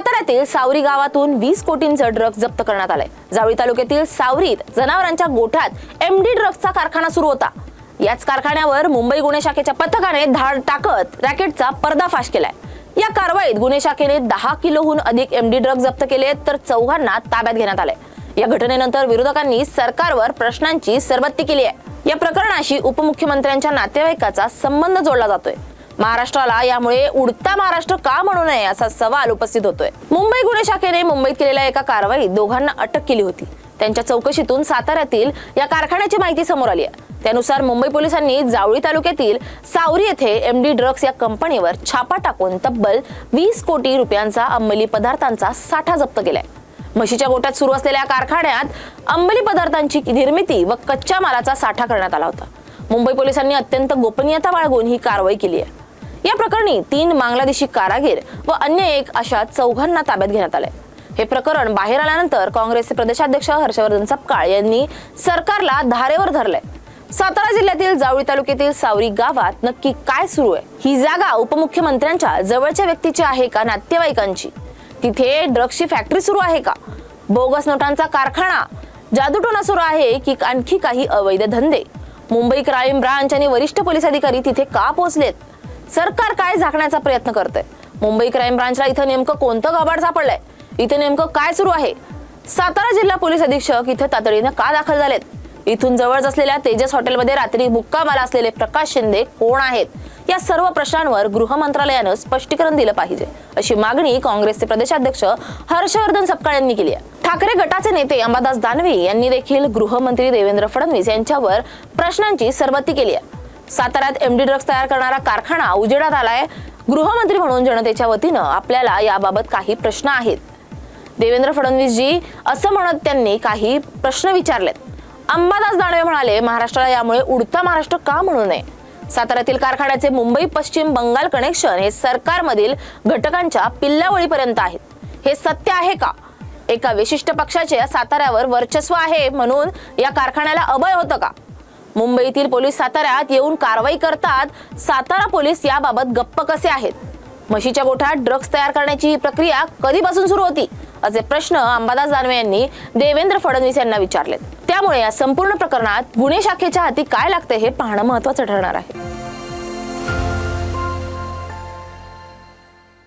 साताऱ्यातील सावरी गावातून 20 कोटींचा ड्रग्ज जप्त करण्यात आलाय। जावळी तालुक्यातील सावरीत जनावरांच्या गोठ्यात एमडी ड्रग्जचा कारखाना सुरू होता। याच कारखान्यावर मुंबई गुन्हे शाखेच्या पथकाने धाड टाकत रॅकेटचा पर्दाफाश केलाय। या कारवाईत गुन्हे शाखेने 10 किलोहून अधिक एमडी ड्रग्ज जप्त केले तर 4 ताब्यात घेण्यात आले। या घटनेनंतर विरोधकांनी सरकारवर प्रश्नांची सरबत्ती केली आहे। या प्रकरणाशी उपमुख्यमंत्र्यांच्या नातेवाईकाचा संबंध जोडला जातोय। महाराष्ट्राला यामुळे उडता महाराष्ट्र का म्हणू नये असा सवाल उपस्थित होतोय। मुंबई गुन्हे शाखेने मुंबईत केलेल्या एका कारवाईत दोघांना अटक केली होती। त्यांच्या चौकशीतून साताऱ्यातील या कारखान्याची माहिती समोर आली आहे। त्यानुसार मुंबई पोलिसांनी जावळी तालुक्यातील सावरी येथे एमडी ड्रग्ज या कंपनीवर छापा टाकून तब्बल 20 कोटी रुपयांचा अंमली पदार्थांचा साठा जप्त केलाय। म्हशीच्या गोठ्यात सुरू असलेल्या कारखान्यात अंमली पदार्थांची निर्मिती व कच्च्या मालाचा साठा करण्यात आला होता। मुंबई पोलिसांनी अत्यंत गोपनीयता बाळगून ही कारवाई केली आहे। या प्रकरणी 3 बांगलादेशी कारागीर व अन्य एक अशा 4 ताब्यात घेण्यात आले। हे प्रकरण बाहेर आल्यानंतर काँग्रेसचे प्रदेशाध्यक्ष हर्षवर्धन सपकाळ यांनी सरकारला धारेवर धरलंय। सातारा जिल्ह्यातील जावळी तालुक्यातील सावरी गावात नक्की काय सुरू आहे? ही जागा उपमुख्यमंत्र्यांच्या जवळच्या व्यक्तीची आहे का नातेवाईकांची? तिथे ड्रग्सची फॅक्टरी सुरू आहे का? बोगस नोटांचा कारखाना, जादूटोणा सुरू आहे की आणखी काही अवैध धंदे? मुंबई क्राईम ब्रांच आणि वरिष्ठ पोलीस अधिकारी तिथे का पोहोचलेत? सरकार काय झाकण्याचा प्रयत्न करतंय? मुंबई क्राईम ब्रांचला इथं नेमकं कोणतं गबाड सापडलंय? इथे नेमकं काय सुरू आहे? सातारा जिल्हा पोलीस अधीक्षक इथे तातडीने का दाखल झालेत? इथून जवळच असलेल्या तेजस हॉटेलमध्ये रात्री मुक्कामाला असलेले प्रकाश शिंदे कोण आहेत? या सर्व प्रश्नांवर गृह मंत्रालयानं स्पष्टीकरण दिलं पाहिजे अशी मागणी काँग्रेसचे प्रदेशाध्यक्ष हर्षवर्धन सपकाळ यांनी केली आहे। ठाकरे गटाचे नेते अंबादास दानवे यांनी देखील गृहमंत्री देवेंद्र फडणवीस यांच्यावर प्रश्नांची सरबत्ती केली आहे। साताऱ्यात एमडी ड्रग्ज तयार करणारा कारखाना उजेडात आलाय। गृहमंत्री म्हणून जनतेच्या वतीनं आपल्याला याबाबत काही प्रश्न आहेत। देवेंद्र फडणवीस जी असं म्हणत त्यांनी काही प्रश्न विचारलेत। अंबादास दानवे म्हणाले, महाराष्ट्राला यामुळे उडता महाराष्ट्र का म्हणू नये? साताऱ्यातील कारखान्याचे मुंबई पश्चिम बंगाल कनेक्शन हे सरकारमधील घटकांच्या पिल्लावळीपर्यंत आहेत। हे सत्य आहे का? एका विशिष्ट पक्षाचे साताऱ्यावर वर्चस्व आहे म्हणून या कारखान्याला अभय होतं का? मुंबईतील पोलीस साताऱ्यात येऊन कारवाई करतात, सातारा पोलीस याबाबत गप्प कसे आहेत? म्हशीच्या गोठ्यात ड्रग्ज तयार करण्याची ही प्रक्रिया कधीपासून सुरू होती? असे प्रश्न अंबादास दानवे यांनी देवेंद्र फडणवीस यांना विचारलेत। त्यामुळे या संपूर्ण प्रकरणात गुन्हे शाखेच्या हाती काय लागते हे पाहणं महत्त्वाचं ठरणार आहे।